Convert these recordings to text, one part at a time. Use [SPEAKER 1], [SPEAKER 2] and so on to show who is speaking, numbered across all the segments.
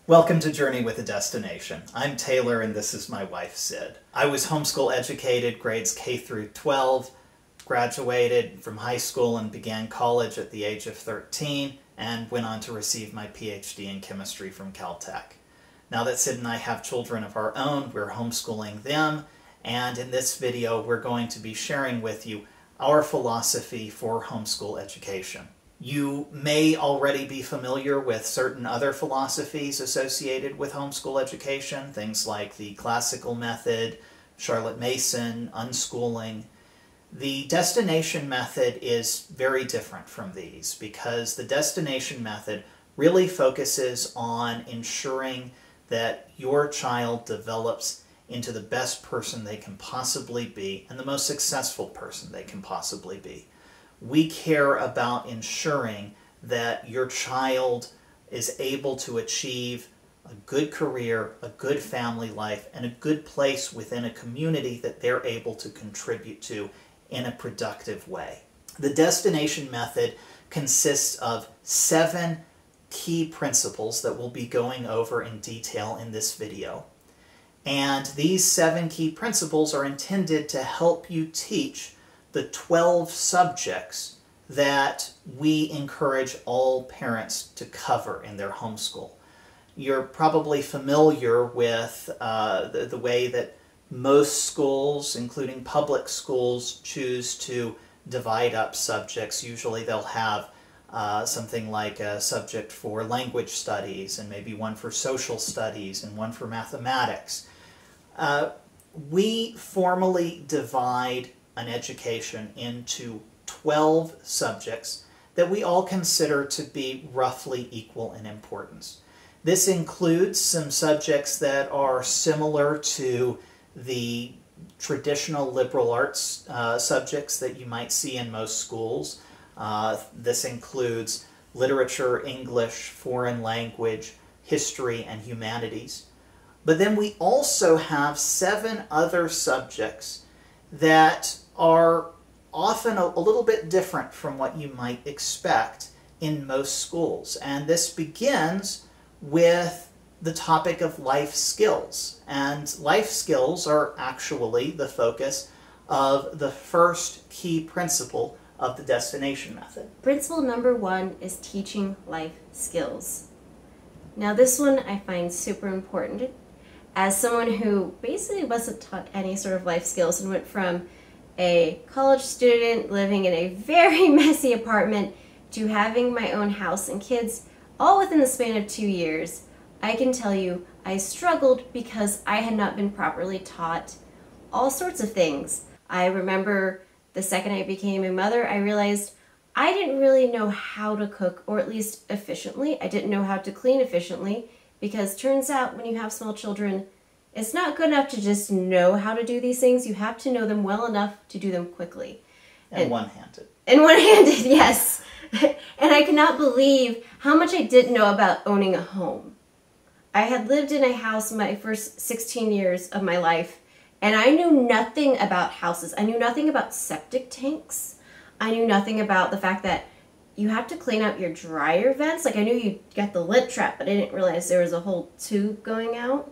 [SPEAKER 1] Welcome to Journey with a Destination. I'm Taylor and this is my wife Sid. I was homeschool educated, grades K through 12, graduated from high school and began college at the age of 13, and went on to receive my PhD in chemistry from Caltech. Now that Sid and I have children of our own, we're homeschooling them, and in this video we're going to be sharing with you our philosophy for homeschool education. You may already be familiar with certain other philosophies associated with homeschool education, things like the classical method, Charlotte Mason, unschooling. The destination method is very different from these because the destination method really focuses on ensuring that your child develops into the best person they can possibly be and the most successful person they can possibly be. We care about ensuring that your child is able to achieve a good career, a good family life, and a good place within a community that they're able to contribute to in a productive way. The destination method consists of 7 key principles that we'll be going over in detail in this video. And these 7 key principles are intended to help you teach the 12 subjects that we encourage all parents to cover in their homeschool. You're probably familiar with the way that most schools, including public schools, choose to divide up subjects. Usually they'll have something like a subject for language studies, and maybe one for social studies, and one for mathematics. We formally divide an education into 12 subjects that we all consider to be roughly equal in importance. This includes some subjects that are similar to the traditional liberal arts subjects that you might see in most schools. This includes literature, English, foreign language, history, and humanities. But then we also have 7 other subjects that are often a little bit different from what you might expect in most schools. And this begins with the topic of life skills. And life skills are actually the focus of the first key principle of the destination method.
[SPEAKER 2] Principle number 1 is teaching life skills. Now this one I find super important. As someone who basically wasn't taught any sort of life skills and went from a college student living in a very messy apartment to having my own house and kids all within the span of 2 years, I can tell you I struggled because I had not been properly taught all sorts of things. I remember the second I became a mother, I realized I didn't really know how to cook, or at least efficiently. I didn't know how to clean efficiently, because turns out when you have small children, it's not good enough to just know how to do these things. You have to know them well enough to do them quickly.
[SPEAKER 1] And one-handed.
[SPEAKER 2] And one-handed, yes. And I cannot believe how much I didn't know about owning a home. I had lived in a house my first 16 years of my life, and I knew nothing about houses. I knew nothing about septic tanks. I knew nothing about the fact that you have to clean out your dryer vents. Like, I knew you got the lint trap, but I didn't realize there was a whole tube going out.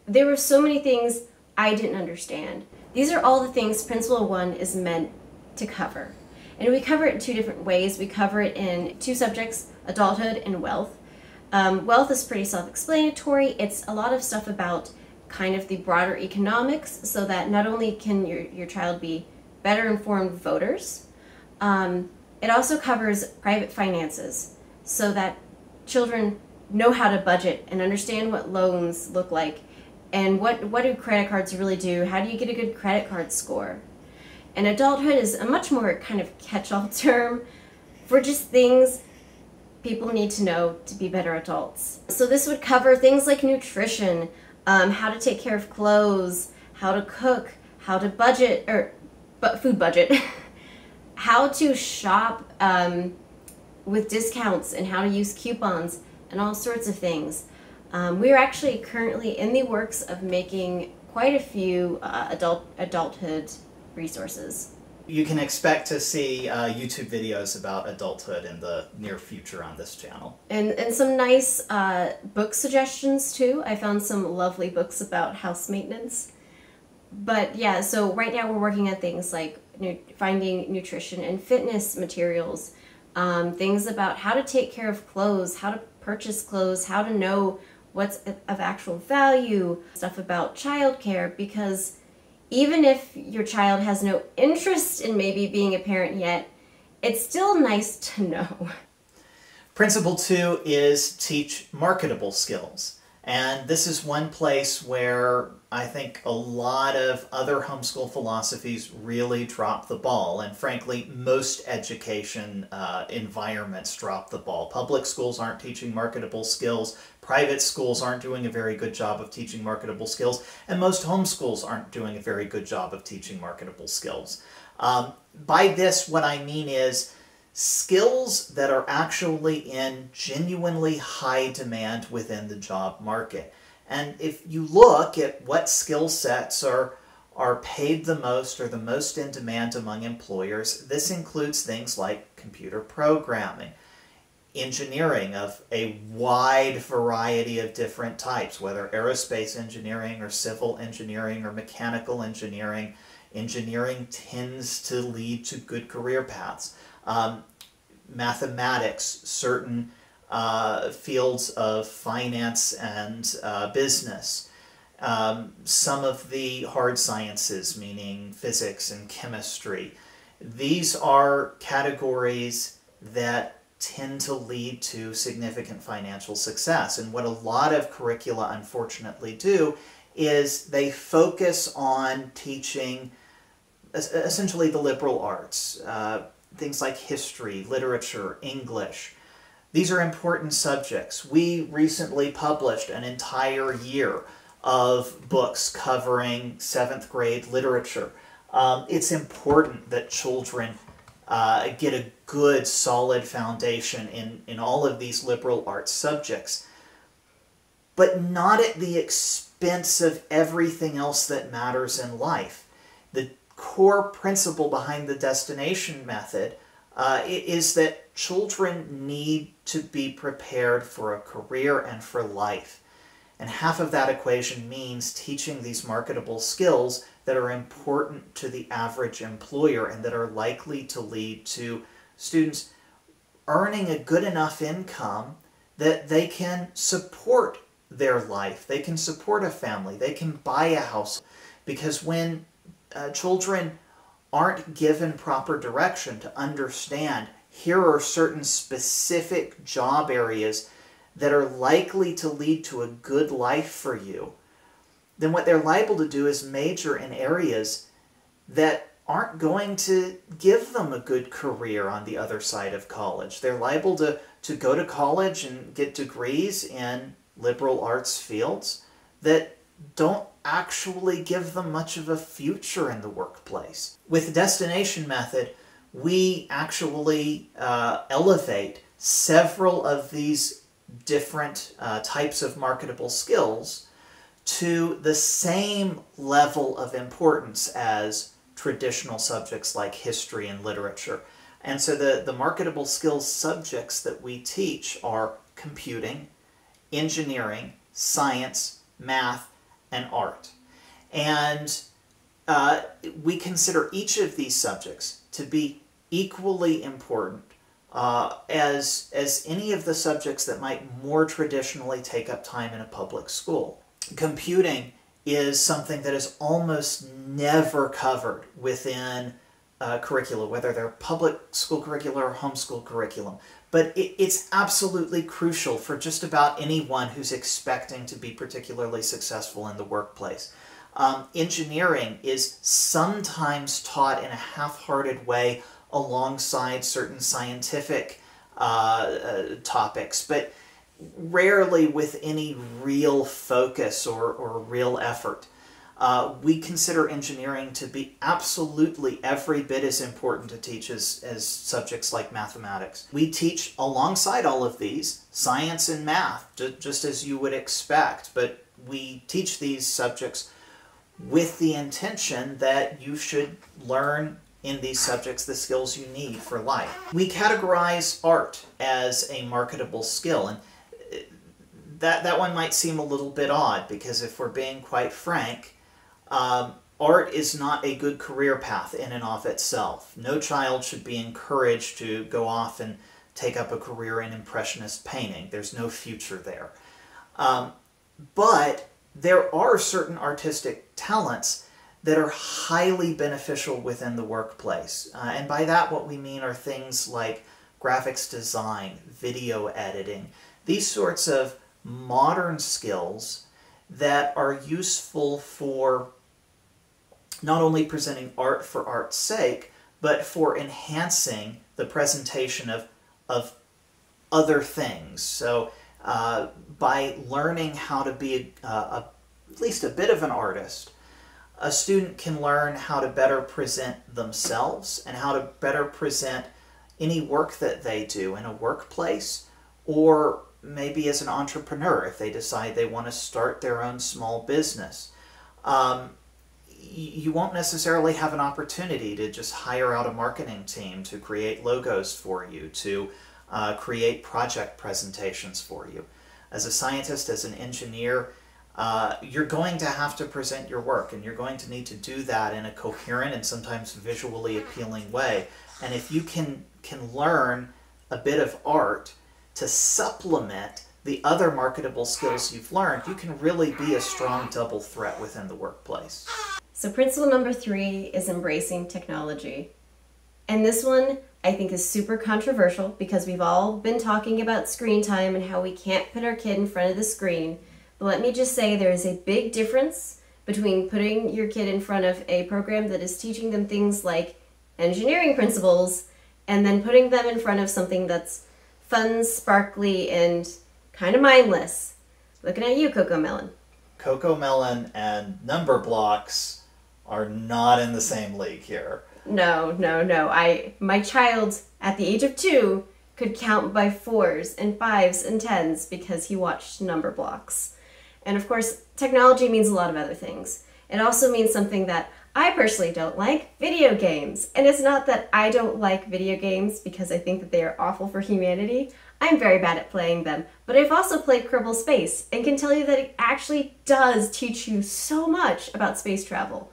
[SPEAKER 2] There were so many things I didn't understand. These are all the things Principle 1 is meant to cover. And we cover it in 2 different ways. We cover it in 2 subjects, adulthood and wealth. Wealth is pretty self-explanatory. It's a lot of stuff about kind of the broader economics, so that not only can your child be better informed voters, it also covers private finances, so that children know how to budget and understand what loans look like, and what do credit cards really do? How do you get a good credit card score? And adulthood is a much more kind of catch-all term for just things people need to know to be better adults. So this would cover things like nutrition, how to take care of clothes, how to cook, how to budget, food budget, how to shop with discounts, and how to use coupons, and all sorts of things. We are actually currently in the works of making quite a few adulthood resources.
[SPEAKER 1] You can expect to see YouTube videos about adulthood in the near future on this channel.
[SPEAKER 2] And some nice book suggestions too. I found some lovely books about house maintenance. But yeah, so right now we're working on things like finding nutrition and fitness materials, things about how to take care of clothes, how to purchase clothes, how to know what's of actual value, stuff about childcare, because even if your child has no interest in maybe being a parent yet, it's still nice to know.
[SPEAKER 1] Principle 2 is teach marketable skills. And this is one place where I think a lot of other homeschool philosophies really drop the ball. And frankly, most education environments drop the ball. Public schools aren't teaching marketable skills. Private schools aren't doing a very good job of teaching marketable skills. And most homeschools aren't doing a very good job of teaching marketable skills. By this, what I mean is skills that are actually in genuinely high demand within the job market. And if you look at what skill sets are paid the most or the most in demand among employers, this includes things like computer programming, engineering of a wide variety of different types, whether aerospace engineering or civil engineering or mechanical engineering. Engineering tends to lead to good career paths. Mathematics, certain fields of finance and business, some of the hard sciences, meaning physics and chemistry. These are categories that tend to lead to significant financial success. And what a lot of curricula unfortunately do is they focus on teaching essentially the liberal arts, things like history, literature, English. These are important subjects. We recently published an entire year of books covering 7th grade literature. It's important that children get a good, solid foundation in all of these liberal arts subjects, but not at the expense of everything else that matters in life. The core principle behind the destination method is that children need to be prepared for a career and for life. And half of that equation means teaching these marketable skills that are important to the average employer and that are likely to lead to students earning a good enough income that they can support their life, they can support a family, they can buy a house. Because when children aren't given proper direction to understand, here are certain specific job areas that are likely to lead to a good life for you, then what they're liable to do is major in areas that aren't going to give them a good career on the other side of college. They're liable to go to college and get degrees in liberal arts fields that don't actually give them much of a future in the workplace. With the destination method, we actually elevate several of these different types of marketable skills to the same level of importance as traditional subjects like history and literature. And so the marketable skills subjects that we teach are computing, engineering, science, math, and art. And we consider each of these subjects to be equally important as any of the subjects that might more traditionally take up time in a public school. Computing is something that is almost never covered within curricula, whether they're public school curricula or homeschool curriculum. But it's absolutely crucial for just about anyone who's expecting to be particularly successful in the workplace. Engineering is sometimes taught in a half-hearted way alongside certain scientific topics, but rarely with any real focus or real effort. We consider engineering to be absolutely every bit as important to teach as subjects like mathematics. We teach alongside all of these science and math, just as you would expect, but we teach these subjects with the intention that you should learn in these subjects the skills you need for life. We categorize art as a marketable skill, and that one might seem a little bit odd, because if we're being quite frank, art is not a good career path in and of itself. No child should be encouraged to go off and take up a career in Impressionist painting. There's no future there. But there are certain artistic talents that are highly beneficial within the workplace. And by that, what we mean are things like graphics design, video editing, these sorts of modern skills that are useful for not only presenting art for art's sake, but for enhancing the presentation of other things. So by learning how to be at least a bit of an artist, a student can learn how to better present themselves and how to better present any work that they do in a workplace, or maybe as an entrepreneur if they decide they want to start their own small business. You won't necessarily have an opportunity to just hire out a marketing team to create logos for you, to create project presentations for you. As a scientist, as an engineer, you're going to have to present your work, and you're going to need to do that in a coherent and sometimes visually appealing way. And if you can learn a bit of art to supplement the other marketable skills you've learned, you can really be a strong double threat within the workplace.
[SPEAKER 2] So principle number 3 is embracing technology. And this one I think is super controversial, because we've all been talking about screen time and how we can't put our kid in front of the screen. But let me just say there is a big difference between putting your kid in front of a program that is teaching them things like engineering principles and then putting them in front of something that's fun, sparkly, and kind of mindless. Looking at you, Coco Melon.
[SPEAKER 1] Coco Melon and number blocks are not in the same league here.
[SPEAKER 2] No. My child at the age of 2 could count by 4s and 5s and 10s because he watched number blocks. And of course, technology means a lot of other things. It also means something that I personally don't like, video games. And it's not that I don't like video games because I think that they are awful for humanity. I'm very bad at playing them, but I've also played Kerbal Space and can tell you that it actually does teach you so much about space travel.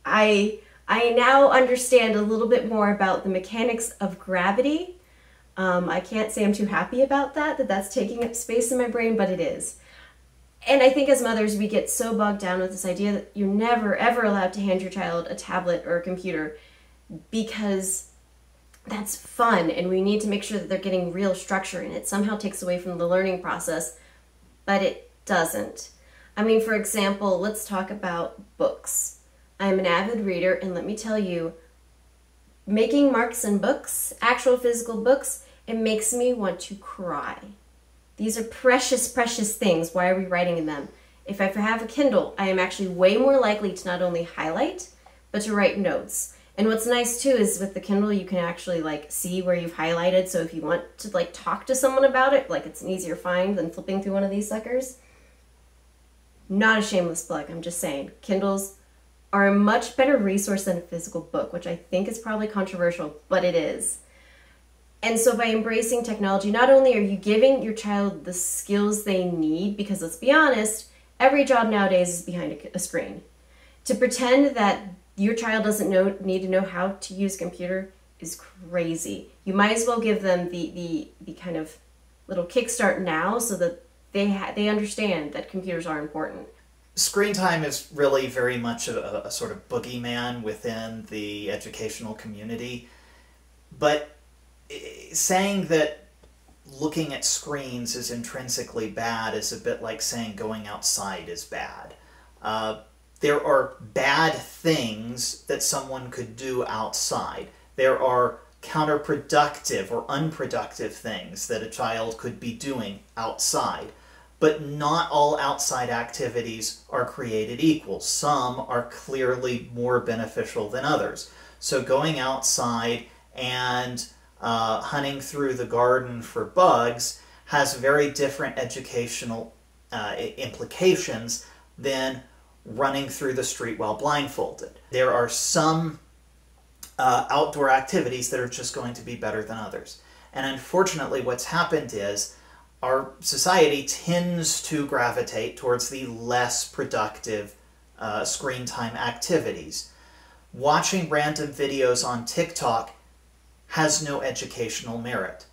[SPEAKER 2] I now understand a little bit more about the mechanics of gravity. I can't say I'm too happy about that's taking up space in my brain, but it is. And I think as mothers, we get so bogged down with this idea that you're never, ever allowed to hand your child a tablet or a computer because that's fun and we need to make sure that they're getting real structure, and it somehow takes away from the learning process, but it doesn't. I mean, for example, let's talk about books. I'm an avid reader, and let me tell you, making marks in books, actual physical books, it makes me want to cry. These are precious, precious things. Why are we writing in them? If I have a Kindle, I am actually way more likely to not only highlight, but to write notes. And what's nice too is with the Kindle, you can actually see where you've highlighted. So if you want to talk to someone about it, it's an easier find than flipping through one of these suckers. Not a shameless plug, I'm just saying. Kindles are a much better resource than a physical book, which I think is probably controversial, but it is. And so by embracing technology, not only are you giving your child the skills they need, because let's be honest, every job nowadays is behind a screen. To pretend that your child doesn't need to know how to use a computer is crazy. You might as well give them the kind of little kickstart now so that they understand that computers are important.
[SPEAKER 1] Screen time is really very much a sort of boogeyman within the educational community. But saying that looking at screens is intrinsically bad is a bit like saying going outside is bad. There are bad things that someone could do outside. There are counterproductive or unproductive things that a child could be doing outside. But not all outside activities are created equal. Some are clearly more beneficial than others. So going outside and hunting through the garden for bugs has very different educational implications than running through the street while blindfolded. There are some outdoor activities that are just going to be better than others. And unfortunately, what's happened is our society tends to gravitate towards the less productive screen time activities. Watching random videos on TikTok has no educational merit.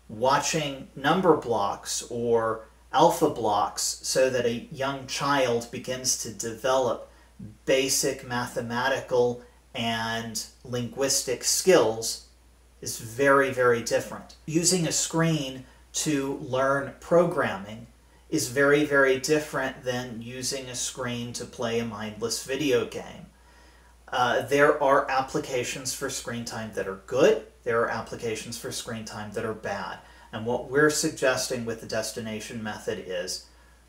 [SPEAKER 1] Watching number blocks or alpha blocks so that a young child begins to develop basic mathematical and linguistic skills is very, very different. Using a screen to learn programming is very, very different than using a screen to play a mindless video game. There are applications for screen time that are good. There are applications for screen time that are bad. And what we're suggesting with the destination method is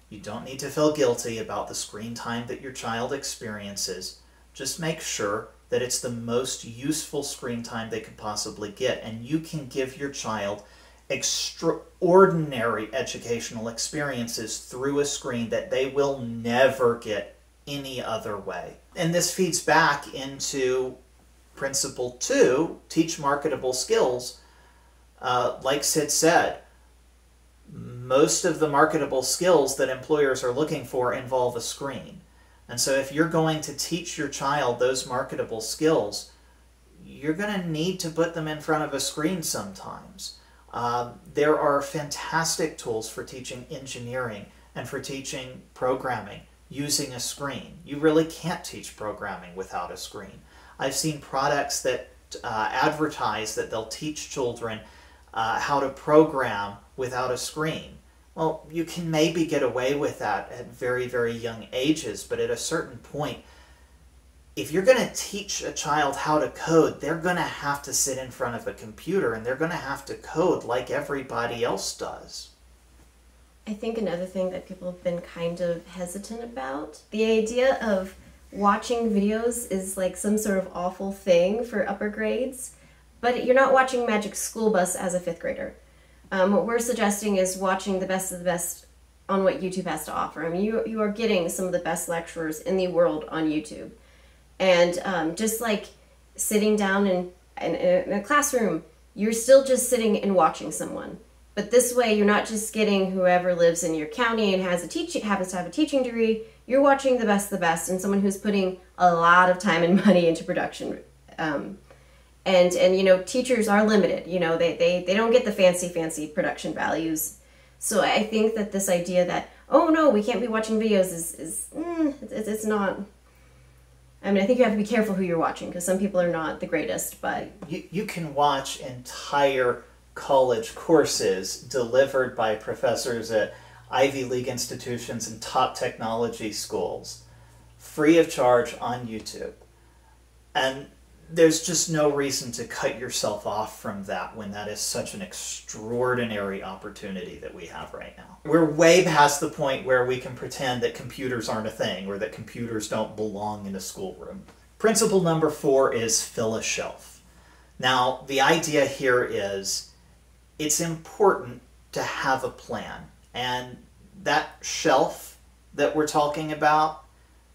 [SPEAKER 1] you don't need to feel guilty about the screen time that your child experiences. Just make sure that it's the most useful screen time they could possibly get. And you can give your child extraordinary educational experiences through a screen that they will never get any other way. And this feeds back into principle 2, teach marketable skills. Like Sid said, most of the marketable skills that employers are looking for involve a screen. And so if you're going to teach your child those marketable skills, you're going to need to put them in front of a screen sometimes. There are fantastic tools for teaching engineering and for teaching programming using a screen. You really can't teach programming without a screen. I've seen products that advertise that they'll teach children how to program without a screen. Well, you can maybe get away with that at very, very young ages, but at a certain point, if you're going to teach a child how to code, they're going to have to sit in front of a computer and they're going to have to code like everybody else does.
[SPEAKER 2] I think another thing that people have been kind of hesitant about, the idea of watching videos is like some sort of awful thing for upper grades, but you're not watching Magic School Bus as a 5th grader. What we're suggesting is watching the best of the best on what YouTube has to offer. I mean, you are getting some of the best lecturers in the world on YouTube. And just like sitting down in a classroom, you're still just sitting and watching someone. But this way, you're not just getting whoever lives in your county and happens to have a teaching degree. You're watching the best of the best and someone who's putting a lot of time and money into production. And you know, teachers are limited. You know, they don't get the fancy production values. So I think that this idea that, oh no, we can't be watching videos it's not. I mean, I think you have to be careful who you're watching because some people are not the greatest, but...
[SPEAKER 1] You can watch entire college courses delivered by professors at Ivy League institutions and top technology schools free of charge on YouTube. And there's just no reason to cut yourself off from that when that is such an extraordinary opportunity that we have right now. We're way past the point where we can pretend that computers aren't a thing or that computers don't belong in a schoolroom. Principle number 4 is fill a shelf. Now, the idea here is it's important to have a plan. And that shelf that we're talking about,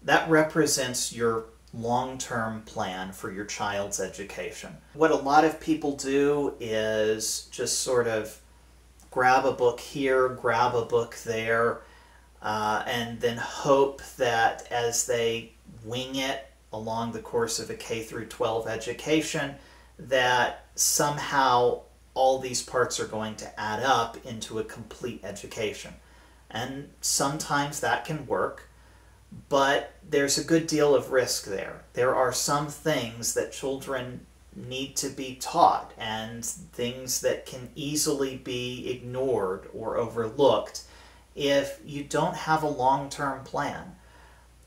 [SPEAKER 1] that represents your long-term plan for your child's education. What a lot of people do is just sort of grab a book here, grab a book there, and then hope that as they wing it along the course of a K through 12 education, that somehow all these parts are going to add up into a complete education. And sometimes that can work, but there's a good deal of risk there. There are some things that children need to be taught and things that can easily be ignored or overlooked if you don't have a long-term plan.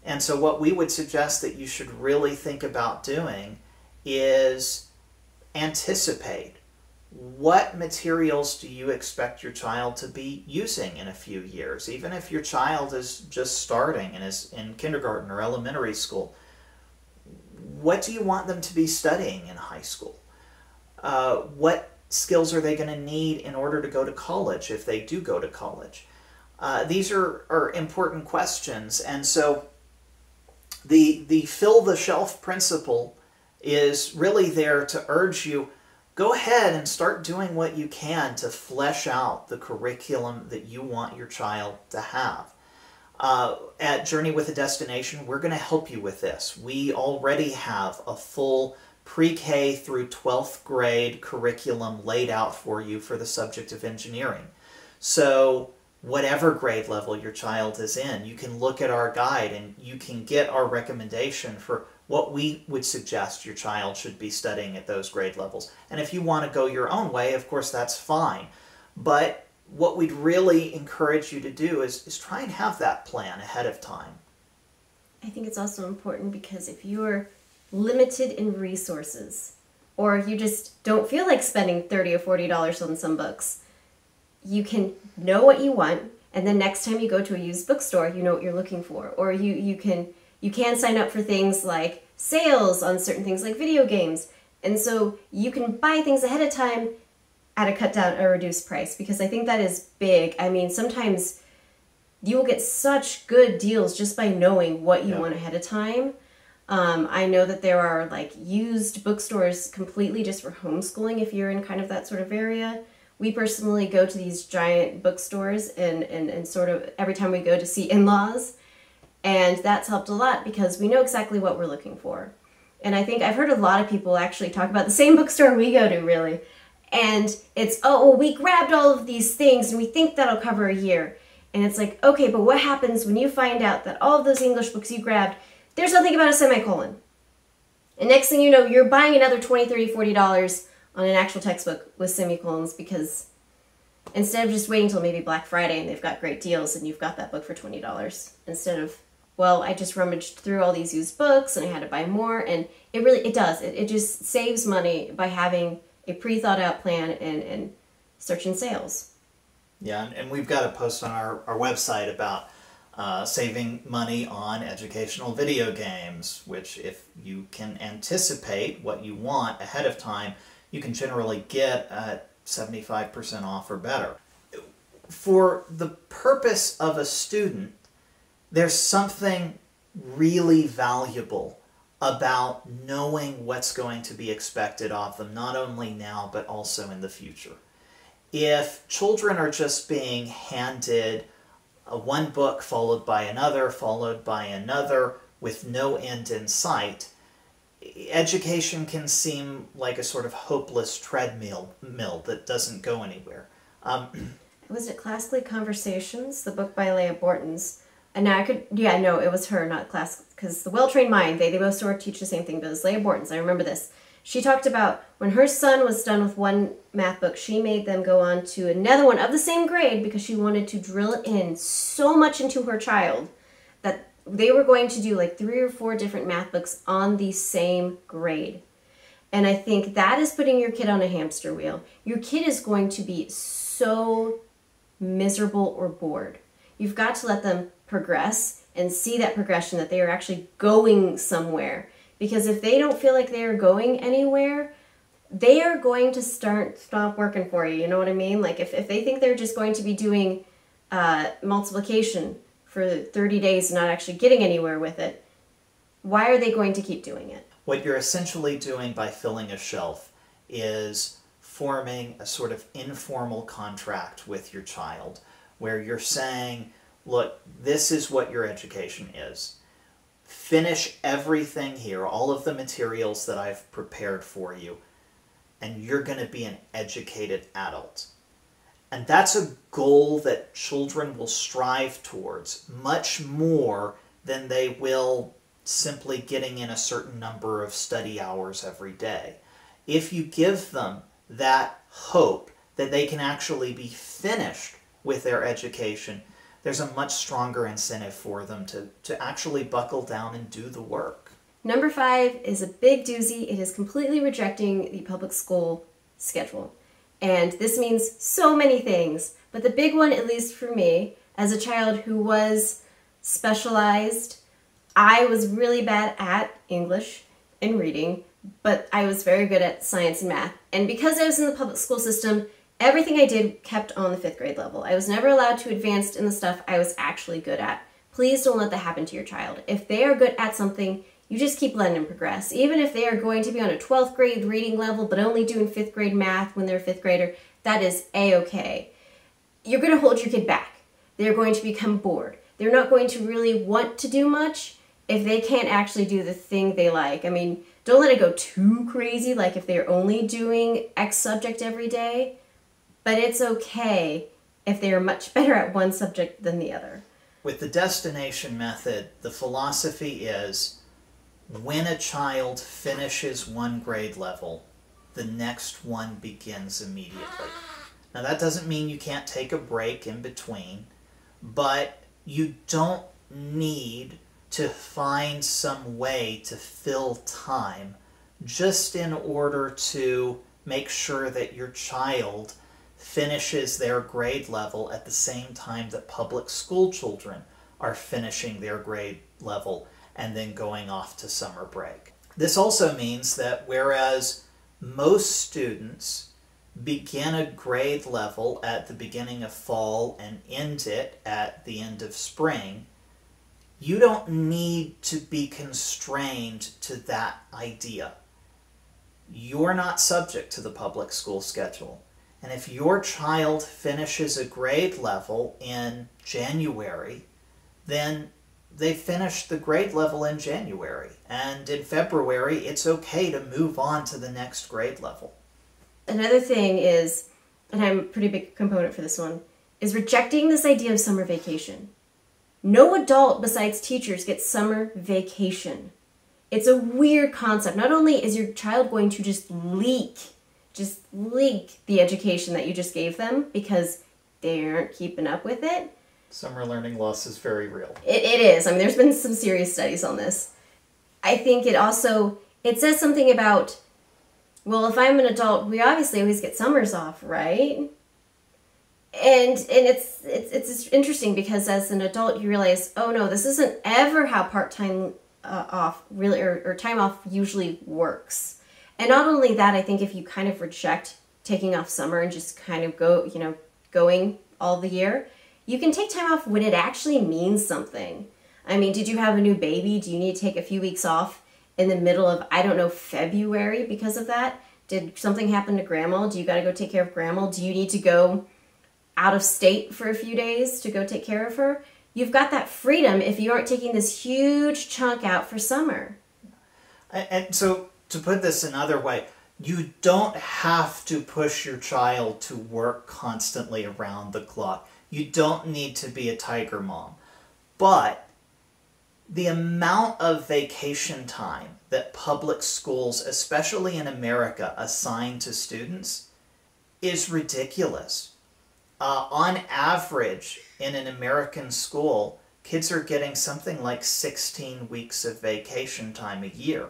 [SPEAKER 1] And so what we would suggest that you should really think about doing is anticipate. What materials do you expect your child to be using in a few years? Even if your child is just starting and is in kindergarten or elementary school, what do you want them to be studying in high school? What skills are they going to need in order to go to college if they do go to college? These are important questions, and so the fill the shelf principle is really there to urge you, go ahead and start doing what you can to flesh out the curriculum that you want your child to have. At Journey with a Destination, we're going to help you with this. We already have a full pre-K through 12th grade curriculum laid out for you for the subject of engineering. So whatever grade level your child is in, you can look at our guide and you can get our recommendation for what we would suggest your child should be studying at those grade levels. And if you want to go your own way, of course, that's fine. But what we'd really encourage you to do is try and have that plan ahead of time.
[SPEAKER 2] I think it's also important because if you're limited in resources, or you just don't feel like spending $30 or $40 on some books, you can know what you want, and then next time you go to a used bookstore, you know what you're looking for. Or you can sign up for things like sales on certain things like video games. And so you can buy things ahead of time at a cut down or reduced price, because I think that is big. I mean, sometimes you will get such good deals just by knowing what you want ahead of time. I know that there are like used bookstores completely just for homeschooling if you're in kind of that sort of area. We personally go to these giant bookstores and sort of every time we go to see in-laws, and that's helped a lot because we know exactly what we're looking for. And I think I've heard a lot of people actually talk about the same bookstore we go to, really. And it's, oh, well, we grabbed all of these things and we think that'll cover a year. And it's like, okay, but what happens when you find out that all of those English books you grabbed, there's nothing about a semicolon? And next thing you know, you're buying another $20, $30, $40 on an actual textbook with semicolons, because instead of just waiting until maybe Black Friday and they've got great deals and you've got that book for $20, instead of, well, I just rummaged through all these used books and I had to buy more. And it just saves money by having a pre-thought out plan and searching sales.
[SPEAKER 1] Yeah, and we've got a post on our website about saving money on educational video games, which if you can anticipate what you want ahead of time, you can generally get at 75% off or better. For the purpose of a student, there's something really valuable about knowing what's going to be expected of them, not only now, but also in the future. If children are just being handed one book followed by another, with no end in sight, education can seem like a sort of hopeless treadmill that doesn't go anywhere.
[SPEAKER 2] Was it Classically Conversations, the book by Leah Bortons? And now it was her, not Class, because the Well-Trained Mind, they both sort of teach the same thing, but it was Leah Bortons, I remember this. She talked about when her son was done with one math book, she made them go on to another one of the same grade because she wanted to drill it in so much into her child that they were going to do like 3 or 4 different math books on the same grade. And I think that is putting your kid on a hamster wheel. Your kid is going to be so miserable or bored. You've got to let them progress and see that progression, that they are actually going somewhere. Because if they don't feel like they are going anywhere, they are going to stop working for you. You know what I mean? Like if they think they're just going to be doing multiplication for 30 days and not actually getting anywhere with it, why are they going to keep doing it?
[SPEAKER 1] What you're essentially doing by filling a shelf is forming a sort of informal contract with your child where you're saying, look, this is what your education is. Finish everything here, all of the materials that I've prepared for you, and you're going to be an educated adult. And that's a goal that children will strive towards much more than they will simply getting in a certain number of study hours every day. If you give them that hope that they can actually be finished with their education, there's a much stronger incentive for them to actually buckle down and do the work.
[SPEAKER 2] Number 5 is a big doozy. It is completely rejecting the public school schedule. And this means so many things. But the big one, at least for me, as a child who was specialized, I was really bad at English and reading, but I was very good at science and math. And because I was in the public school system, everything I did kept on the 5th grade level. I was never allowed to advance in the stuff I was actually good at. Please don't let that happen to your child. If they are good at something, You just keep letting them progress. Even if they are going to be on a 12th grade reading level but only doing 5th grade math when they're a 5th grader, that is A-okay. You're going to hold your kid back. They're going to become bored. They're not going to really want to do much if they can't actually do the thing they like. I mean, don't let it go too crazy, like if they're only doing X subject every day, but it's okay if they're much better at one subject than the other.
[SPEAKER 1] With the destination method, the philosophy is when a child finishes one grade level, the next one begins immediately. Now that doesn't mean you can't take a break in between, but you don't need to find some way to fill time just in order to make sure that your child finishes their grade level at the same time that public school children are finishing their grade level and then going off to summer break. This also means that whereas most students begin a grade level at the beginning of fall and end it at the end of spring, you don't need to be constrained to that idea. You're not subject to the public school schedule. And if your child finishes a grade level in January, then they finished the grade level in January. And in February, it's okay to move on to the next grade level.
[SPEAKER 2] Another thing is, and I'm a pretty big component for this one, is rejecting this idea of summer vacation. No adult besides teachers gets summer vacation. It's a weird concept. Not only is your child going to just leak the education that you just gave them because they aren't keeping up with it.
[SPEAKER 1] Summer learning loss is very real.
[SPEAKER 2] It is. I mean, there's been some serious studies on this. I think it says something about, well, if I'm an adult, we obviously always get summers off, right? And it's interesting because as an adult you realize, oh no, this isn't ever how part-time off really or time off usually works. And not only that, I think if you kind of reject taking off summer and just kind of going all the year, you can take time off when it actually means something. I mean, did you have a new baby? Do you need to take a few weeks off in the middle of, I don't know, February because of that? Did something happen to grandma? Do you got to go take care of grandma? Do you need to go out of state for a few days to go take care of her? You've got that freedom if you aren't taking this huge chunk out for summer.
[SPEAKER 1] And so, to put this another way, you don't have to push your child to work constantly around the clock. You don't need to be a tiger mom. But the amount of vacation time that public schools, especially in America, assign to students is ridiculous. On average, in an American school, kids are getting something like 16 weeks of vacation time a year.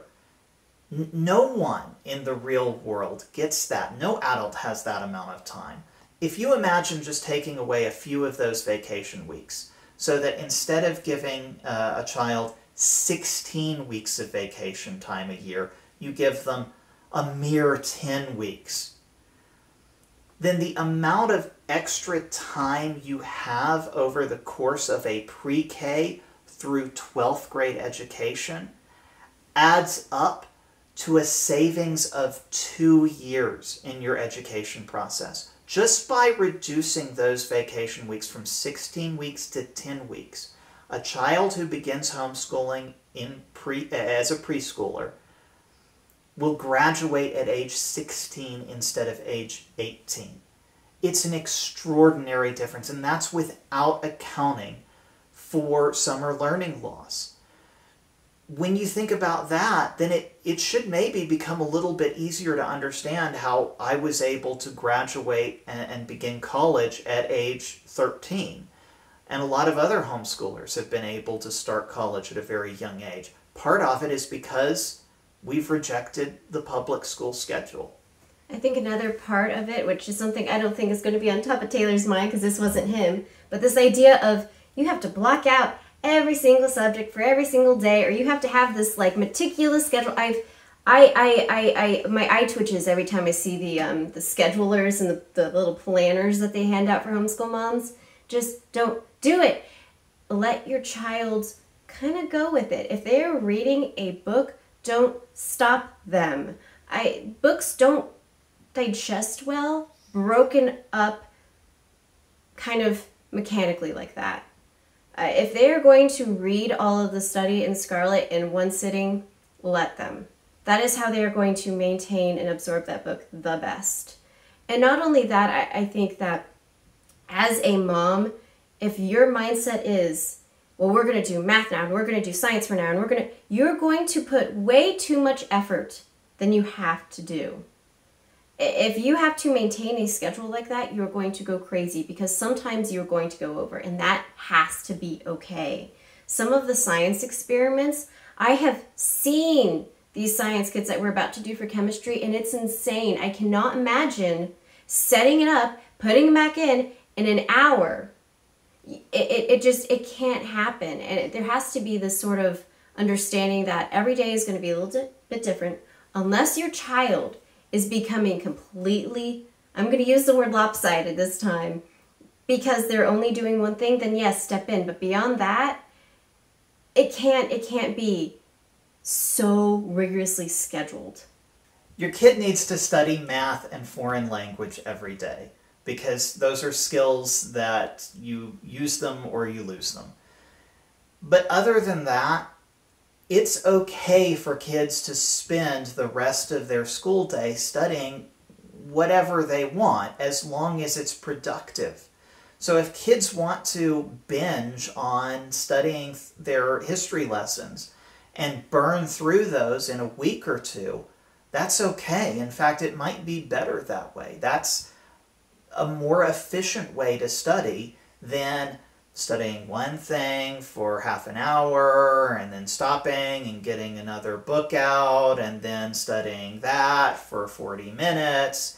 [SPEAKER 1] No one in the real world gets that. No adult has that amount of time. If you imagine just taking away a few of those vacation weeks, so that instead of giving a child 16 weeks of vacation time a year, you give them a mere 10 weeks, then the amount of extra time you have over the course of a pre-K through 12th grade education adds up to a savings of 2 years in your education process. Just by reducing those vacation weeks from 16 weeks to 10 weeks, a child who begins homeschooling as a preschooler will graduate at age 16 instead of age 18. It's an extraordinary difference, and that's without accounting for summer learning loss. When you think about that, then it should maybe become a little bit easier to understand how I was able to graduate and begin college at age 13. And a lot of other homeschoolers have been able to start college at a very young age. Part of it is because we've rejected the public school schedule.
[SPEAKER 2] I think another part of it, which is something I don't think is going to be on top of Taylor's mind because this wasn't him, but this idea of you have to block out every single subject for every single day, or you have to have this like meticulous schedule. My eye twitches every time I see the schedulers and the little planners that they hand out for homeschool moms. Just don't do it. Let your child kind of go with it. If they're reading a book, don't stop them. Books don't digest well, broken up kind of mechanically like that. If they are going to read all of the Study in Scarlet in one sitting, let them. That is how they are going to maintain and absorb that book the best. And not only that, I think that as a mom, if your mindset is, well, we're going to do math now, and we're going to do science for now, and you're going to put way too much effort than you have to do. If you have to maintain a schedule like that, you're going to go crazy, because sometimes you're going to go over, and that has to be okay. Some of the science experiments, I have seen these science kits that we're about to do for chemistry, and it's insane. I cannot imagine setting it up, putting it back in an hour. It can't happen. And there has to be this sort of understanding that every day is going to be a little bit different, unless your child is becoming completely, I'm going to use the word lopsided this time, because they're only doing one thing, then yes, step in. But beyond that, it can't be so rigorously scheduled.
[SPEAKER 1] Your kid needs to study math and foreign language every day, because those are skills that you use them or you lose them. But other than that, it's okay for kids to spend the rest of their school day studying whatever they want, as long as it's productive. So if kids want to binge on studying their history lessons and burn through those in a week or two, that's okay. In fact, it might be better that way. That's a more efficient way to study than studying one thing for half an hour and then stopping and getting another book out and then studying that for 40 minutes.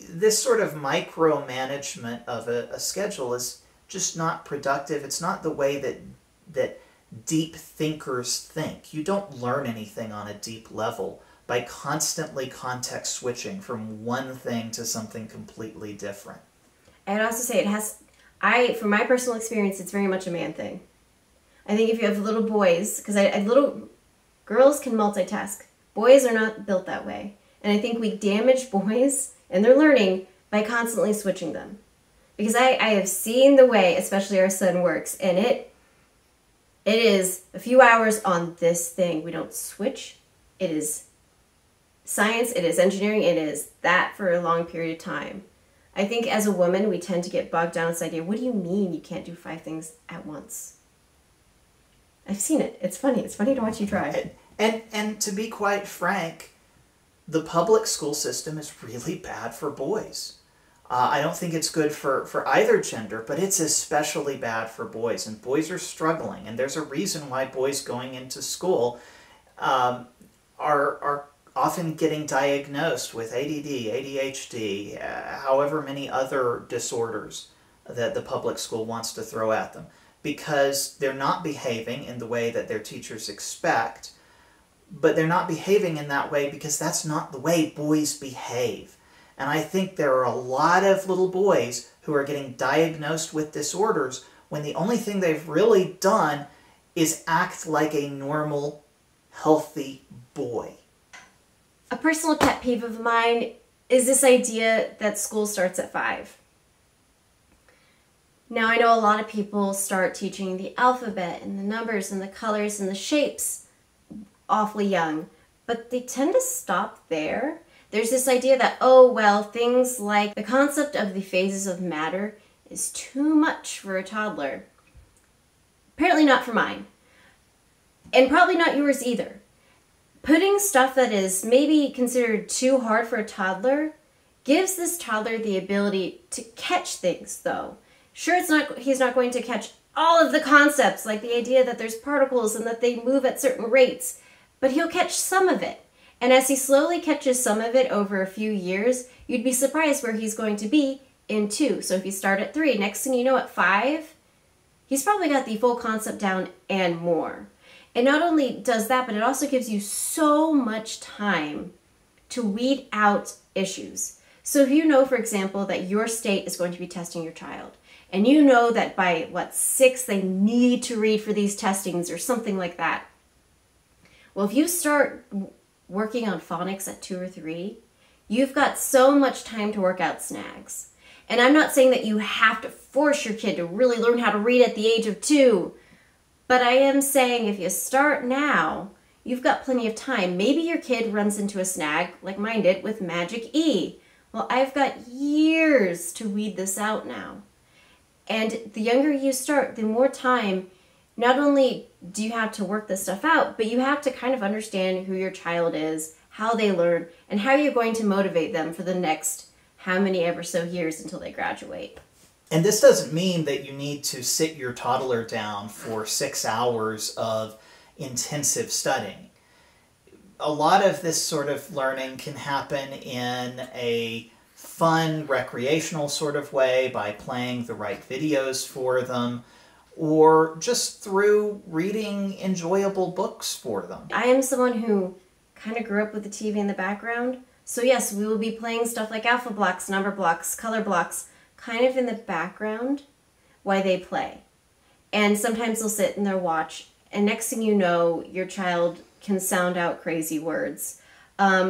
[SPEAKER 1] This sort of micromanagement of a schedule is just not productive. It's not the way that deep thinkers think. You don't learn anything on a deep level by constantly context switching from one thing to something completely different.
[SPEAKER 2] I'd also say from my personal experience, it's very much a man thing. I think if you have little boys, because little girls can multitask. Boys are not built that way. And I think we damage boys and their learning by constantly switching them. Because I have seen the way, especially our son works, and it is a few hours on this thing. We don't switch. It is science, it is engineering, it is that for a long period of time. I think as a woman, we tend to get bogged down with this idea, what do you mean you can't do 5 things at once? I've seen it. It's funny. It's funny to watch you try.
[SPEAKER 1] And to be quite frank, the public school system is really bad for boys. I don't think it's good for either gender, but it's especially bad for boys. And boys are struggling. And there's a reason why boys going into school are often getting diagnosed with ADD, ADHD, however many other disorders that the public school wants to throw at them, because they're not behaving in the way that their teachers expect, but they're not behaving in that way because that's not the way boys behave. And I think there are a lot of little boys who are getting diagnosed with disorders when the only thing they've really done is act like a normal, healthy boy.
[SPEAKER 2] A personal pet peeve of mine is this idea that school starts at 5. Now, I know a lot of people start teaching the alphabet and the numbers and the colors and the shapes awfully young, but they tend to stop there. There's this idea that, oh, well, things like the concept of the phases of matter is too much for a toddler. Apparently not for mine. And probably not yours either. Putting stuff that is maybe considered too hard for a toddler gives this toddler the ability to catch things, though. Sure, he's not going to catch all of the concepts, like the idea that there's particles and that they move at certain rates, but he'll catch some of it. And as he slowly catches some of it over a few years, you'd be surprised where he's going to be in 2. So if you start at 3, next thing you know at 5, he's probably got the full concept down and more. And not only does that, but it also gives you so much time to weed out issues. So if you know, for example, that your state is going to be testing your child, and you know that by, 6, they need to read for these testings or something like that. Well, if you start working on phonics at 2 or 3, you've got so much time to work out snags. And I'm not saying that you have to force your kid to really learn how to read at the age of 2, but I am saying if you start now, you've got plenty of time. Maybe your kid runs into a snag like mine did with Magic E. Well, I've got years to weed this out now. And the younger you start, the more time, not only do you have to work this stuff out, but you have to kind of understand who your child is, how they learn, and how you're going to motivate them for the next how many ever so years until they graduate.
[SPEAKER 1] And this doesn't mean that you need to sit your toddler down for 6 hours of intensive studying. A lot of this sort of learning can happen in a fun, recreational sort of way by playing the right videos for them, or just through reading enjoyable books for them.
[SPEAKER 2] I am someone who kind of grew up with the TV in the background. So yes, we will be playing stuff like alpha blocks, number blocks, color blocks, kind of in the background while they play. And sometimes they'll sit and they'll watch, and next thing you know, your child can sound out crazy words.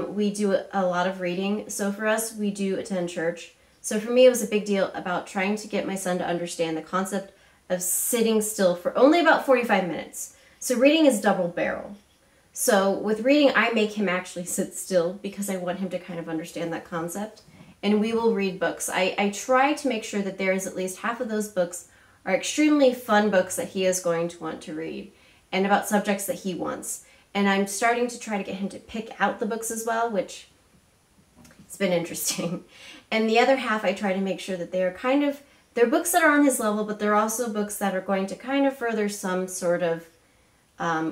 [SPEAKER 2] We do a lot of reading. So for us, we do attend church. So for me, it was a big deal about trying to get my son to understand the concept of sitting still for only about 45 minutes. So reading is double barrel. So with reading, I make him actually sit still because I want him to kind of understand that concept. And we will read books. I try to make sure that there is at least half of those books are extremely fun books that he is going to want to read and about subjects that he wants. And I'm starting to try to get him to pick out the books as well, which it's been interesting. And the other half, I try to make sure that they're books that are on his level, but they're also books that are going to kind of further some sort of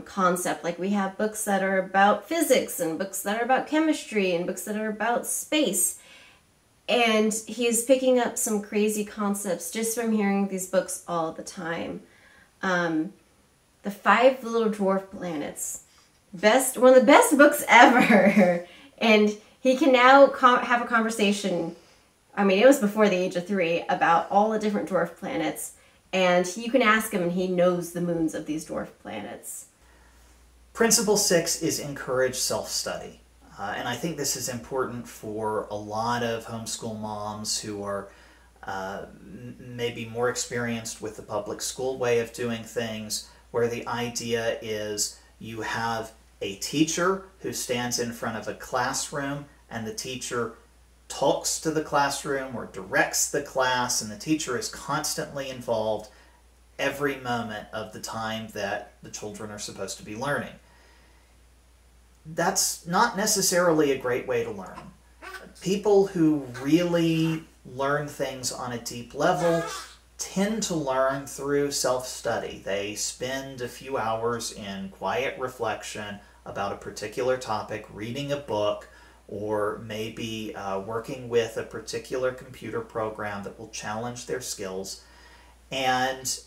[SPEAKER 2] concept. Like we have books that are about physics and books that are about chemistry and books that are about space. And he's picking up some crazy concepts just from hearing these books all the time. The 5 Little Dwarf Planets. One of the best books ever. And he can now have a conversation, I mean, it was before the age of 3, about all the different dwarf planets. And you can ask him and he knows the moons of these dwarf planets.
[SPEAKER 1] Principle 6 is encourage self-study. And I think this is important for a lot of homeschool moms who are maybe more experienced with the public school way of doing things, where the idea is you have a teacher who stands in front of a classroom and the teacher talks to the classroom or directs the class, and the teacher is constantly involved every moment of the time that the children are supposed to be learning. That's not necessarily a great way to learn. People who really learn things on a deep level tend to learn through self-study. They spend a few hours in quiet reflection about a particular topic, reading a book, or maybe working with a particular computer program that will challenge their skills. And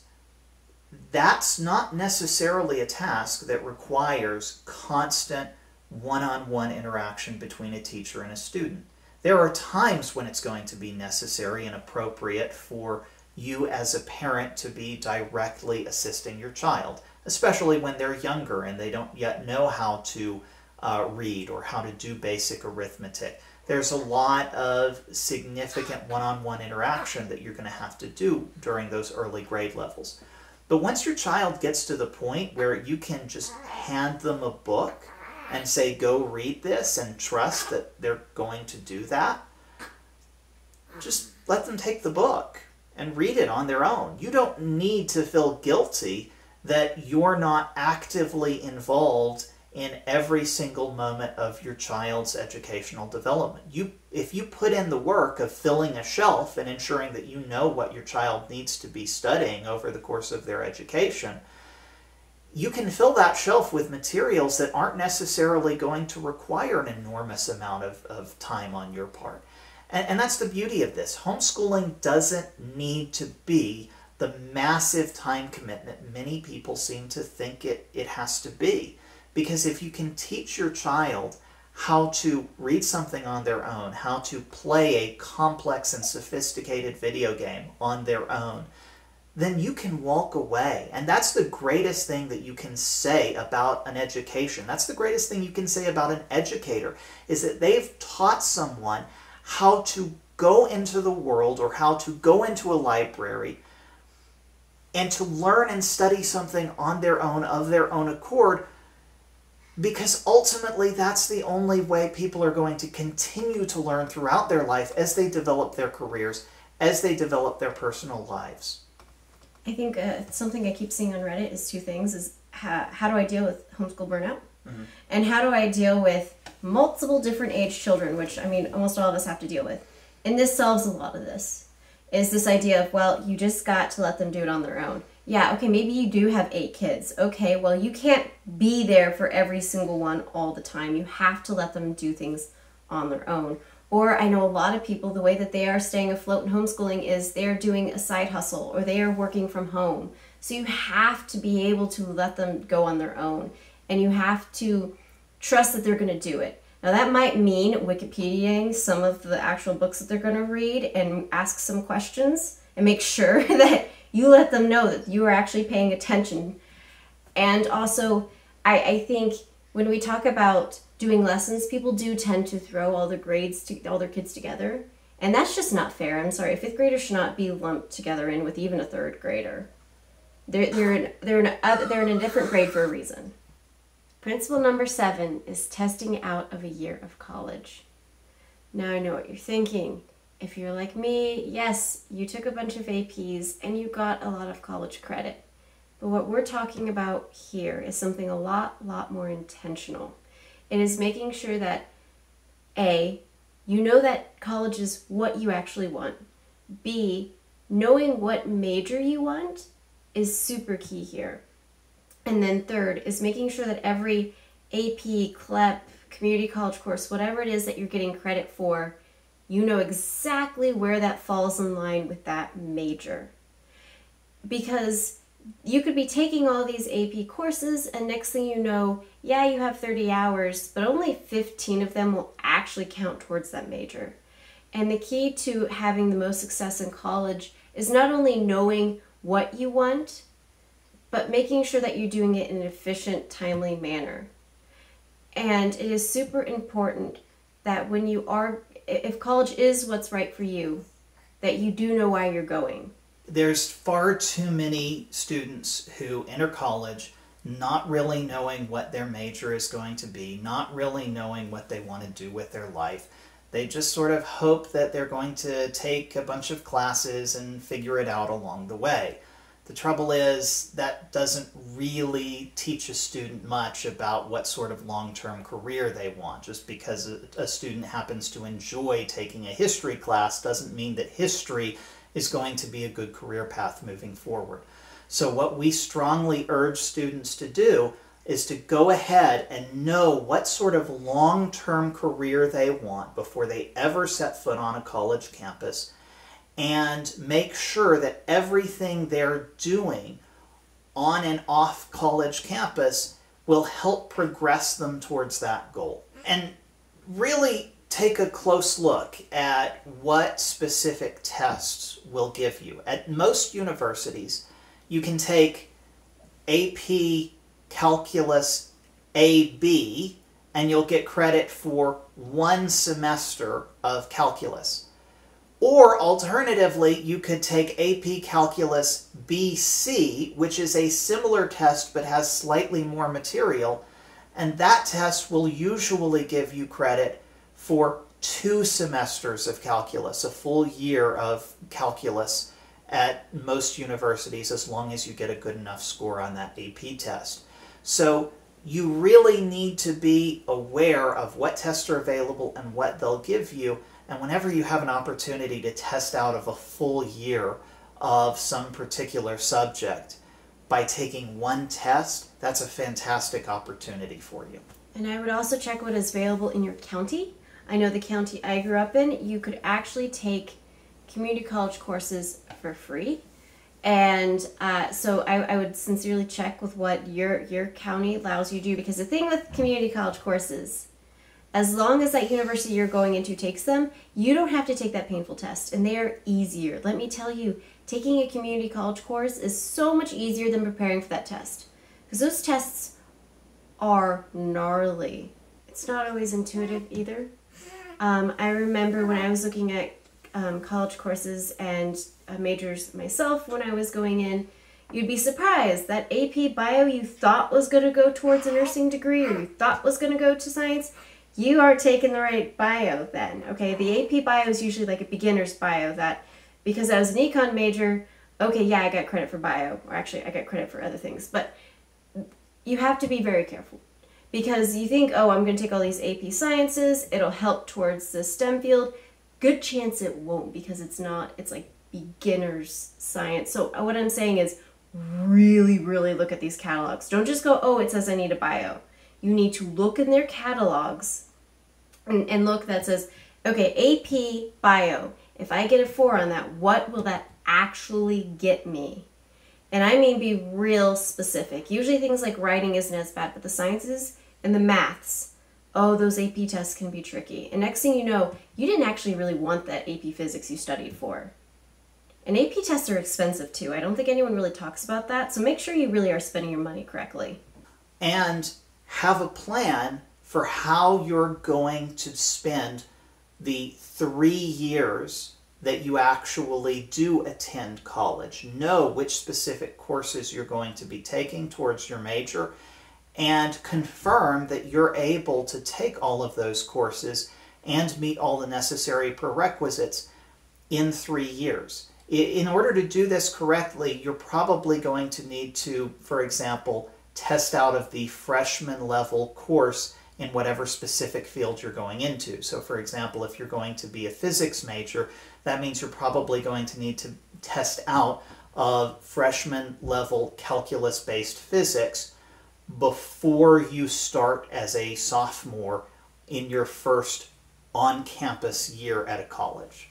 [SPEAKER 1] that's not necessarily a task that requires constant one-on-one interaction between a teacher and a student. There are times when it's going to be necessary and appropriate for you as a parent to be directly assisting your child, especially when they're younger and they don't yet know how to read or how to do basic arithmetic. There's a lot of significant one-on-one interaction that you're going to have to do during those early grade levels. But once your child gets to the point where you can just hand them a book and say, go read this, and trust that they're going to do that, just let them take the book and read it on their own. You don't need to feel guilty that you're not actively involved in every single moment of your child's educational development. If you put in the work of filling a shelf and ensuring that you know what your child needs to be studying over the course of their education, you can fill that shelf with materials that aren't necessarily going to require an enormous amount of time on your part. And that's the beauty of this. Homeschooling doesn't need to be the massive time commitment many people seem to think it has to be. Because if you can teach your child how to read something on their own, how to play a complex and sophisticated video game on their own, then you can walk away. And that's the greatest thing that you can say about an education. That's the greatest thing you can say about an educator, is that they've taught someone how to go into the world or how to go into a library and to learn and study something on their own, of their own accord, because ultimately that's the only way people are going to continue to learn throughout their life as they develop their careers, as they develop their personal lives.
[SPEAKER 2] I think something I keep seeing on Reddit is two things, is how do I deal with homeschool burnout? Mm-hmm. And how do I deal with multiple different age children, which, I mean, almost all of us have to deal with. And this solves a lot of this, is this idea of, well, you just got to let them do it on their own. Yeah, okay, maybe you do have 8 kids. Okay, well, you can't be there for every single one all the time. You have to let them do things on their own. Or I know a lot of people, the way that they are staying afloat in homeschooling is they're doing a side hustle or they are working from home. So you have to be able to let them go on their own. And you have to trust that they're going to do it. Now that might mean Wikipediaing some of the actual books that they're going to read and ask some questions and make sure that you let them know that you are actually paying attention. And also, I think when we talk about doing lessons, people do tend to throw all the grades, all their kids together. And that's just not fair. I'm sorry, 5th graders should not be lumped together in with even a 3rd grader. They're in a different grade for a reason. Principle number 7 is testing out of a year of college. Now I know what you're thinking. If you're like me, yes, you took a bunch of APs and you got a lot of college credit. But what we're talking about here is something a lot more intentional. It is making sure that A, you know that college is what you actually want. B, knowing what major you want is super key here. And then third is making sure that every AP, CLEP, community college course, whatever it is that you're getting credit for, you know exactly where that falls in line with that major. Because you could be taking all these AP courses and next thing you know, yeah, you have 30 hours, but only 15 of them will actually count towards that major. And the key to having the most success in college is not only knowing what you want, but making sure that you're doing it in an efficient, timely manner. And it is super important that when you are, if college is what's right for you, that you do know why you're going.
[SPEAKER 1] There's far too many students who enter college not really knowing what their major is going to be, not really knowing what they want to do with their life. They just sort of hope that they're going to take a bunch of classes and figure it out along the way. The trouble is that doesn't really teach a student much about what sort of long-term career they want. Just because a student happens to enjoy taking a history class doesn't mean that history is going to be a good career path moving forward. So what we strongly urge students to do is to go ahead and know what sort of long-term career they want before they ever set foot on a college campus, and make sure that everything they're doing on and off college campus will help progress them towards that goal. And really take a close look at what specific tests will give you. At most universities, you can take AP Calculus AB and you'll get credit for 1 semester of calculus. Or alternatively, you could take AP Calculus BC, which is a similar test but has slightly more material, and that test will usually give you credit for 2 semesters of calculus, a full year of calculus at most universities, as long as you get a good enough score on that AP test. So you really need to be aware of what tests are available and what they'll give you. And whenever you have an opportunity to test out of a full year of some particular subject by taking 1 test, that's a fantastic opportunity for you.
[SPEAKER 2] And I would also check what is available in your county. I know the county I grew up in, you could actually take community college courses for free. And so I would sincerely check with what your county allows you to do, because the thing with community college courses, As long as that university you're going into takes them, you don't have to take that painful test, and they are easier. Let me tell you, taking a community college course is so much easier than preparing for that test, because those tests are gnarly. It's not always intuitive either. I remember when I was looking at college courses and majors myself when I was going in, you'd be surprised that AP Bio you thought was going to go towards a nursing degree or you thought was going to go to science, you aren't taking the right bio then, okay? The AP Bio is usually like a beginner's bio that, because I was an econ major, okay, yeah, I got credit for bio, or actually I got credit for other things, but you have to be very careful. Because you think, oh, I'm going to take all these AP sciences, it'll help towards the STEM field. Good chance it won't, because it's not, it's like beginner's science. So what I'm saying is really, really look at these catalogs. Don't just go, oh, it says I need a bio. You need to look in their catalogs and look that says, okay, AP Bio, if I get a 4 on that, what will that actually get me? And I mean be real specific. Usually things like writing isn't as bad, but the sciences and the maths, oh, those AP tests can be tricky. And next thing you know, you didn't actually really want that AP Physics you studied for. And AP tests are expensive too. I don't think anyone really talks about that. So make sure you really are spending your money correctly.
[SPEAKER 1] And have a plan for how you're going to spend the 3 years that you actually do attend college. Know which specific courses you're going to be taking towards your major, and confirm that you're able to take all of those courses and meet all the necessary prerequisites in 3 years. In order to do this correctly, you're probably going to need to, for example, test out of the freshman level course in whatever specific field you're going into. So for example, if you're going to be a physics major, that means you're probably going to need to test out of freshman level calculus-based physics before you start as a sophomore in your first on-campus year at a college.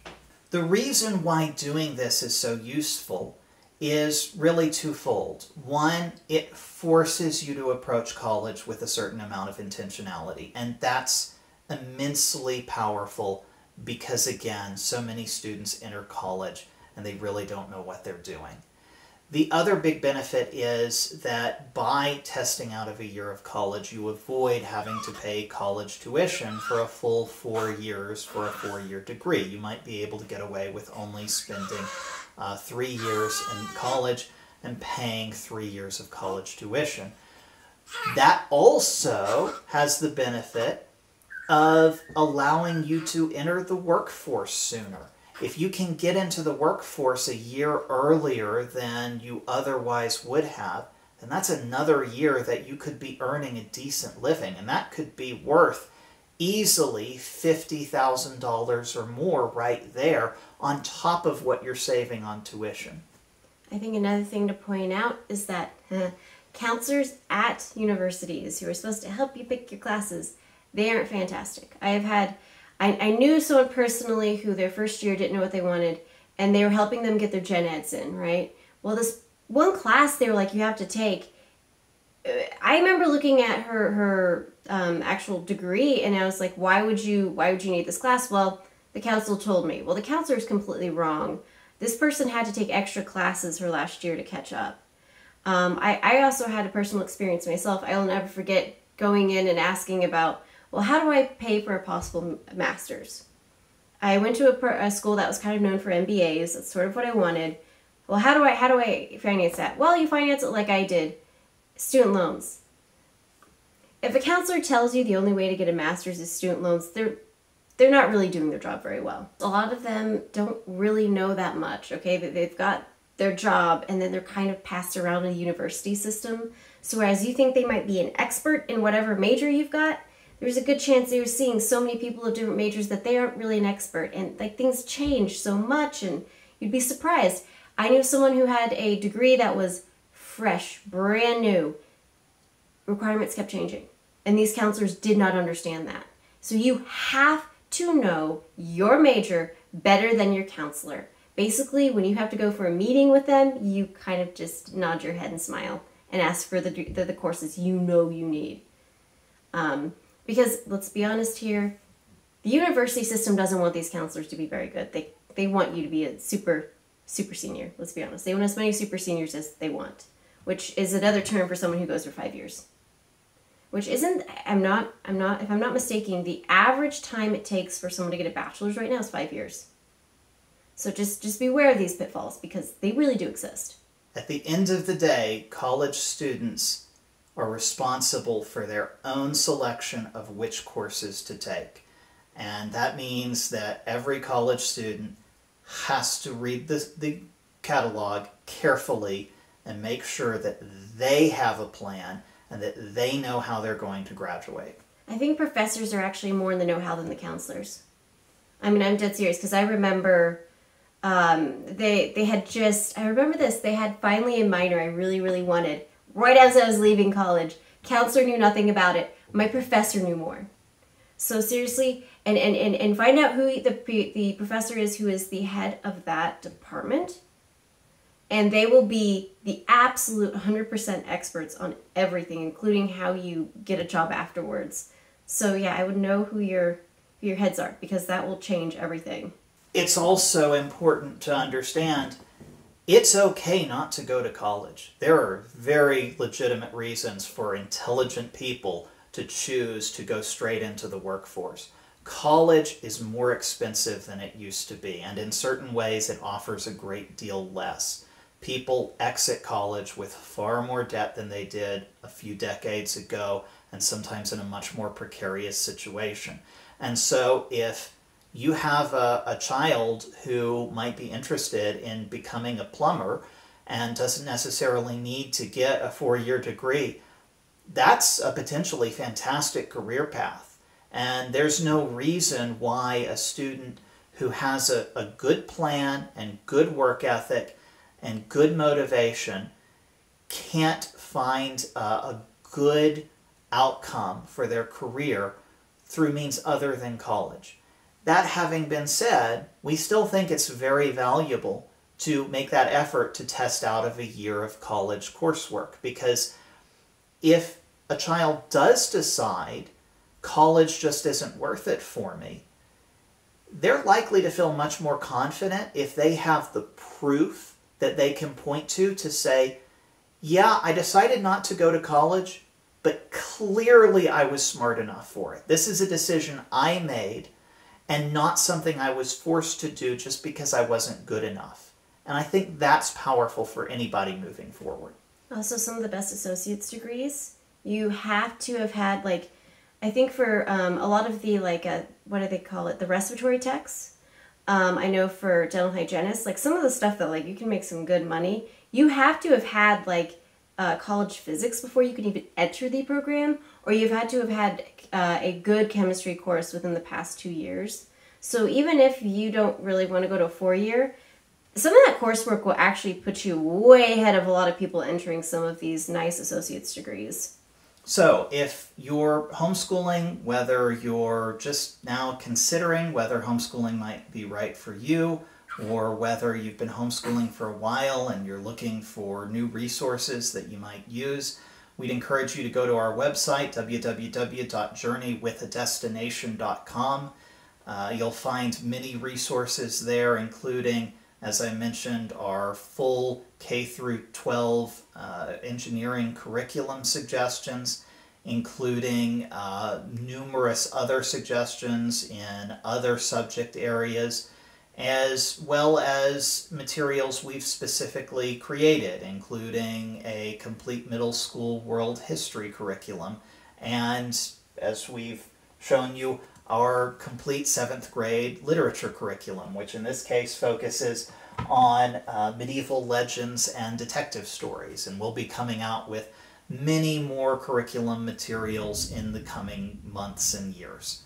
[SPEAKER 1] The reason why doing this is so useful is really twofold. One, it forces you to approach college with a certain amount of intentionality, and that's immensely powerful because, again, so many students enter college and they really don't know what they're doing. The other big benefit is that by testing out of a year of college, you avoid having to pay college tuition for a full 4 years for a 4-year degree. You might be able to get away with only spending 3 years in college and paying 3 years of college tuition. That also has the benefit of allowing you to enter the workforce sooner. If you can get into the workforce a year earlier than you otherwise would have, then that's another year that you could be earning a decent living, and that could be worth easily $50,000 or more right there on top of what you're saving on tuition.
[SPEAKER 2] I think another thing to point out is that counselors at universities who are supposed to help you pick your classes, they aren't fantastic. I knew someone personally who their first year didn't know what they wanted, and they were helping them get their gen eds in, right? Well, this one class they were like, you have to take. I remember looking at her actual degree, and I was like, why would you need this class? Well, the counselor told me. Well, the counselor is completely wrong. This person had to take extra classes her last year to catch up. I also had a personal experience myself. I'll never forget going in and asking about, well, how do I pay for a possible master's? I went to a school that was kind of known for MBAs. That's sort of what I wanted. Well, how do I finance that? Well, you finance it like I did. Student loans. If a counselor tells you the only way to get a master's is student loans, they're not really doing their job very well. A lot of them don't really know that much, okay? They've got their job and then they're kind of passed around in the university system. So whereas you think they might be an expert in whatever major you've got, there's a good chance they're seeing so many people of different majors that they aren't really an expert. And like things change so much and you'd be surprised. I knew someone who had a degree that was fresh, brand new. Requirements kept changing. And these counselors did not understand that. So you have to know your major better than your counselor. Basically, when you have to go for a meeting with them, you kind of just nod your head and smile and ask for the courses you know you need. Because let's be honest here, the university system doesn't want these counselors to be very good. They want you to be a super senior. Let's be honest. They want as many super seniors as they want, which is another term for someone who goes for 5 years. Which isn't, if I'm not mistaken, the average time it takes for someone to get a bachelor's right now is 5 years. So just beware of these pitfalls, because they really do exist.
[SPEAKER 1] At the end of the day, college students are responsible for their own selection of which courses to take. And that means that every college student has to read the catalog carefully and make sure that they have a plan and that they know how they're going to graduate.
[SPEAKER 2] I think professors are actually more in the know-how than the counselors. I mean, I'm dead serious, because I remember they had finally a minor I really wanted. Right as I was leaving college, counselor knew nothing about it. My professor knew more. So seriously, and find out who the professor is who is the head of that department. And they will be the absolute 100% experts on everything, including how you get a job afterwards. So yeah, I would know who your heads are, because that will change everything.
[SPEAKER 1] It's also important to understand it's okay not to go to college. There are very legitimate reasons for intelligent people to choose to go straight into the workforce. College is more expensive than it used to be, and in certain ways it offers a great deal less. People exit college with far more debt than they did a few decades ago, and sometimes in a much more precarious situation. And so if you have a child who might be interested in becoming a plumber and doesn't necessarily need to get a 4-year degree, that's a potentially fantastic career path. And there's no reason why a student who has a good plan and good work ethic and good motivation can't find a good outcome for their career through means other than college. That having been said, we still think it's very valuable to make that effort to test out of a year of college coursework, because if a child does decide college just isn't worth it for me, they're likely to feel much more confident if they have the proof that they can point to say, yeah, I decided not to go to college, but clearly I was smart enough for it. This is a decision I made and not something I was forced to do just because I wasn't good enough. And I think that's powerful for anybody moving forward.
[SPEAKER 2] Also, some of the best associate's degrees, you have to have had, like, I think for a lot of the, like, what do they call it, the respiratory techs, I know for dental hygienists, like, some of the stuff that, like, you can make some good money, you have to have had, like, college physics before you can even enter the program, or you've had to have had a good chemistry course within the past 2 years. So even if you don't really want to go to a 4-year, some of that coursework will actually put you way ahead of a lot of people entering some of these nice associate's degrees.
[SPEAKER 1] So if you're homeschooling, whether you're just now considering whether homeschooling might be right for you, or whether you've been homeschooling for a while and you're looking for new resources that you might use, we'd encourage you to go to our website, www.journeywithadestination.com. You'll find many resources there, including, as I mentioned, our full K-12 engineering curriculum suggestions, including numerous other suggestions in other subject areas, as well as materials we've specifically created, including a complete middle school world history curriculum, and, as we've shown you, our complete 7th grade literature curriculum, which in this case focuses on medieval legends and detective stories, and we'll be coming out with many more curriculum materials in the coming months and years.